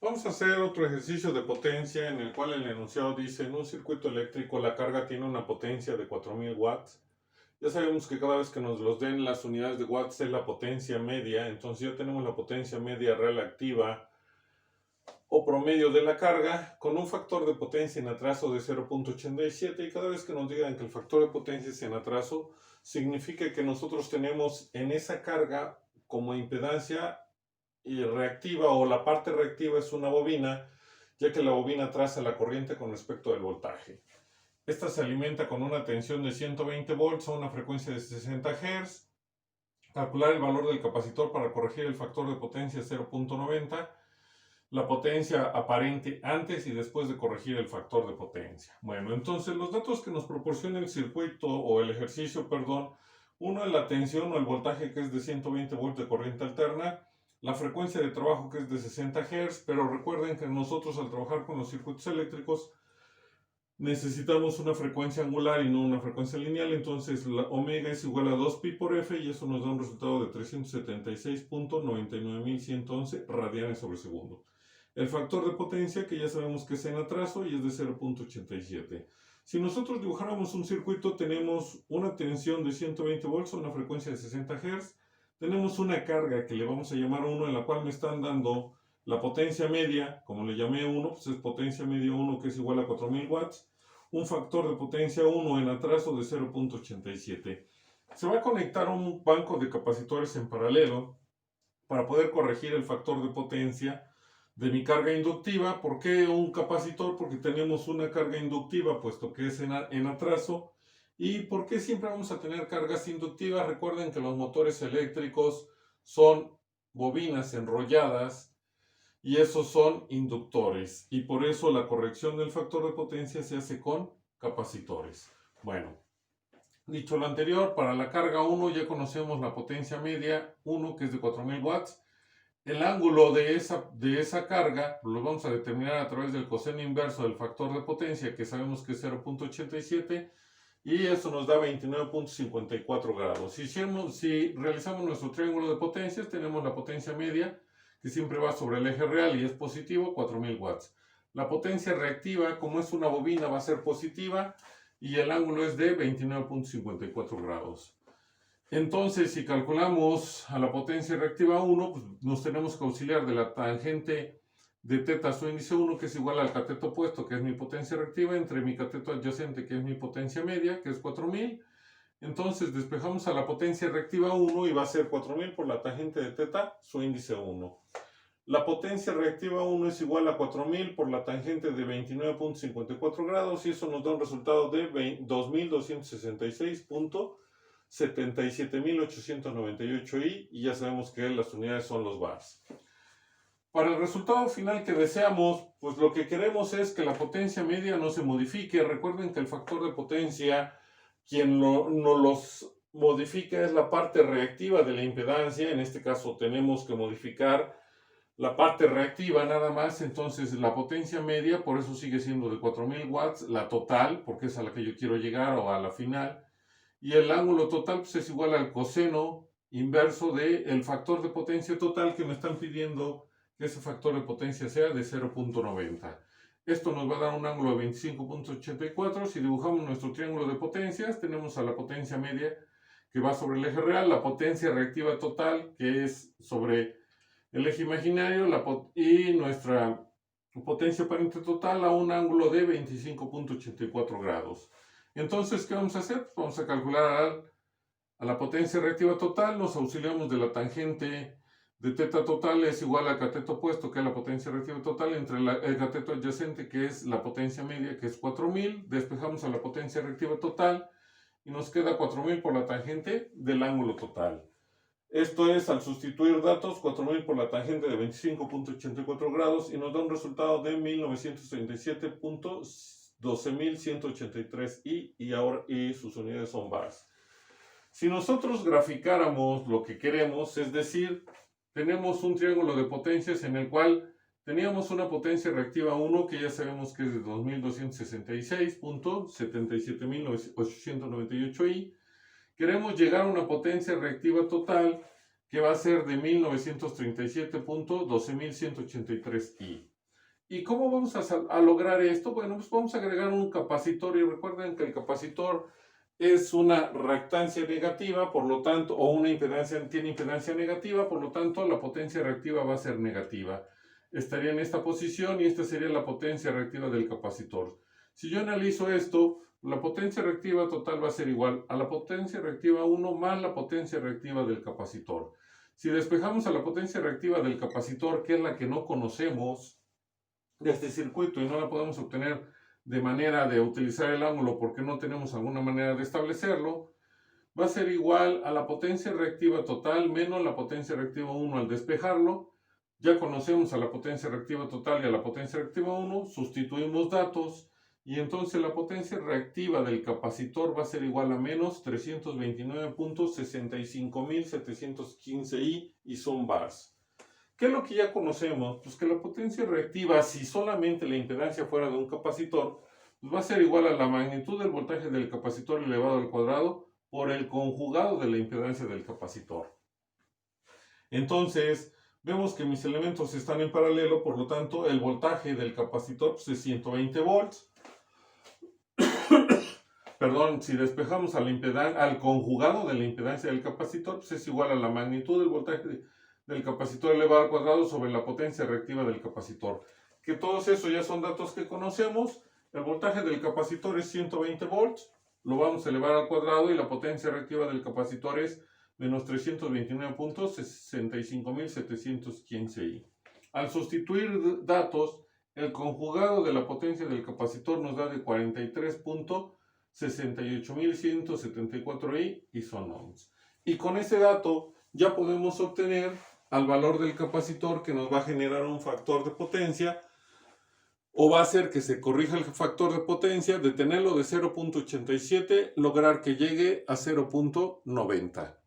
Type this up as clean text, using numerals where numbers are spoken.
Vamos a hacer otro ejercicio de potencia en el cual el enunciado dice, en un circuito eléctrico la carga tiene una potencia de 4000 watts. Ya sabemos que cada vez que nos los den las unidades de watts es la potencia media, entonces ya tenemos la potencia media real activa o promedio de la carga con un factor de potencia en atraso de 0.87 y cada vez que nos digan que el factor de potencia es en atraso, significa que nosotros tenemos en esa carga como impedancia y reactiva o la parte reactiva es una bobina, ya que la bobina traza la corriente con respecto del voltaje. Esta se alimenta con una tensión de 120 volts a una frecuencia de 60 Hz. Calcular el valor del capacitor para corregir el factor de potencia 0.90. La potencia aparente antes y después de corregir el factor de potencia. Bueno, entonces los datos que nos proporciona el circuito o el ejercicio, perdón, uno es la tensión o el voltaje que es de 120 volts de corriente alterna, la frecuencia de trabajo que es de 60 Hz, pero recuerden que nosotros al trabajar con los circuitos eléctricos necesitamos una frecuencia angular y no una frecuencia lineal, entonces la omega es igual a 2pi por f y eso nos da un resultado de 376.99111 radianes sobre segundo. El factor de potencia, que ya sabemos que es en atraso y es de 0.87. Si nosotros dibujáramos un circuito, tenemos una tensión de 120 volts a una frecuencia de 60 Hz. Tenemos una carga que le vamos a llamar 1, en la cual me están dando la potencia media, como le llamé 1, pues es potencia media 1, que es igual a 4000 watts. Un factor de potencia 1 en atraso de 0.87. Se va a conectar un banco de capacitores en paralelo para poder corregir el factor de potencia de mi carga inductiva. ¿Por qué un capacitor? Porque tenemos una carga inductiva, puesto que es en atraso. ¿Y por qué siempre vamos a tener cargas inductivas? Recuerden que los motores eléctricos son bobinas enrolladas y esos son inductores. Y por eso la corrección del factor de potencia se hace con capacitores. Bueno, dicho lo anterior, para la carga 1 ya conocemos la potencia media 1, que es de 4000 watts. El ángulo de esa carga lo vamos a determinar a través del coseno inverso del factor de potencia, que sabemos que es 0.87, y eso nos da 29.54 grados. Si realizamos nuestro triángulo de potencias, tenemos la potencia media, que siempre va sobre el eje real y es positivo, 4000 watts. La potencia reactiva, como es una bobina, va a ser positiva, y el ángulo es de 29.54 grados. Entonces, si calculamos a la potencia reactiva 1, pues nos tenemos que auxiliar de la tangente de teta su índice 1, que es igual al cateto opuesto, que es mi potencia reactiva, entre mi cateto adyacente, que es mi potencia media, que es 4000. Entonces, despejamos a la potencia reactiva 1 y va a ser 4000 por la tangente de teta su índice 1. La potencia reactiva 1 es igual a 4000 por la tangente de 29.54 grados y eso nos da un resultado de 2266.77898 y ya sabemos que las unidades son los bars. Para el resultado final que deseamos, pues lo que queremos es que la potencia media no se modifique. Recuerden que el factor de potencia, quien no los modifica es la parte reactiva de la impedancia. En este caso tenemos que modificar la parte reactiva nada más, entonces la potencia media, por eso sigue siendo de 4000 watts, la total, porque es a la que yo quiero llegar o a la final, y el ángulo total pues, es igual al coseno inverso del factor de potencia total, que me están pidiendo que ese factor de potencia sea de 0.90. Esto nos va a dar un ángulo de 25.84. Si dibujamos nuestro triángulo de potencias, tenemos a la potencia media que va sobre el eje real, la potencia reactiva total que es sobre el eje imaginario y nuestra potencia aparente total a un ángulo de 25.84 grados. Entonces, ¿qué vamos a hacer? Vamos a calcular a la potencia reactiva total, nos auxiliamos de la tangente de teta total es igual al cateto opuesto, que es la potencia reactiva total, entre el cateto adyacente, que es la potencia media, que es 4000, despejamos a la potencia reactiva total y nos queda 4000 por la tangente del ángulo total. Esto es, al sustituir datos, 4000 por la tangente de 25.84 grados y nos da un resultado de 1937.12183 y sus unidades son bars. Si nosotros graficáramos lo que queremos, es decir, tenemos un triángulo de potencias en el cual teníamos una potencia reactiva 1 que ya sabemos que es de 2266.77898 i. Queremos llegar a una potencia reactiva total que va a ser de 1937.12183i. ¿Y cómo vamos a lograr esto? Bueno, pues vamos a agregar un capacitor, y recuerden que el capacitor es una reactancia negativa, por lo tanto, o una impedancia, tiene impedancia negativa, por lo tanto la potencia reactiva va a ser negativa. Estaría en esta posición y esta sería la potencia reactiva del capacitor. Si yo analizo esto, la potencia reactiva total va a ser igual a la potencia reactiva 1 más la potencia reactiva del capacitor. Si despejamos a la potencia reactiva del capacitor, que es la que no conocemos de este circuito y no la podemos obtener de manera de utilizar el ángulo porque no tenemos alguna manera de establecerlo, va a ser igual a la potencia reactiva total menos la potencia reactiva 1 al despejarlo. Ya conocemos a la potencia reactiva total y a la potencia reactiva 1, sustituimos datos y entonces la potencia reactiva del capacitor va a ser igual a menos 329.65715i y son bars. ¿Qué es lo que ya conocemos? Pues que la potencia reactiva, si solamente la impedancia fuera de un capacitor, pues va a ser igual a la magnitud del voltaje del capacitor elevado al cuadrado por el conjugado de la impedancia del capacitor. Entonces, vemos que mis elementos están en paralelo, por lo tanto, el voltaje del capacitor pues, es 120 volts. Perdón, si despejamos al conjugado de la impedancia del capacitor, pues es igual a la magnitud del voltaje del capacitor elevado al cuadrado sobre la potencia reactiva del capacitor. Que todos esos ya son datos que conocemos. El voltaje del capacitor es 120 volts, lo vamos a elevar al cuadrado y la potencia reactiva del capacitor es menos 329.65715i. Al sustituir datos, el conjugado de la potencia del capacitor nos da de 43.68174i y son ohms. Y con ese dato ya podemos obtener al valor del capacitor que nos va a generar un factor de potencia, o va a hacer que se corrija el factor de potencia, detenerlo de 0.87, lograr que llegue a 0.90.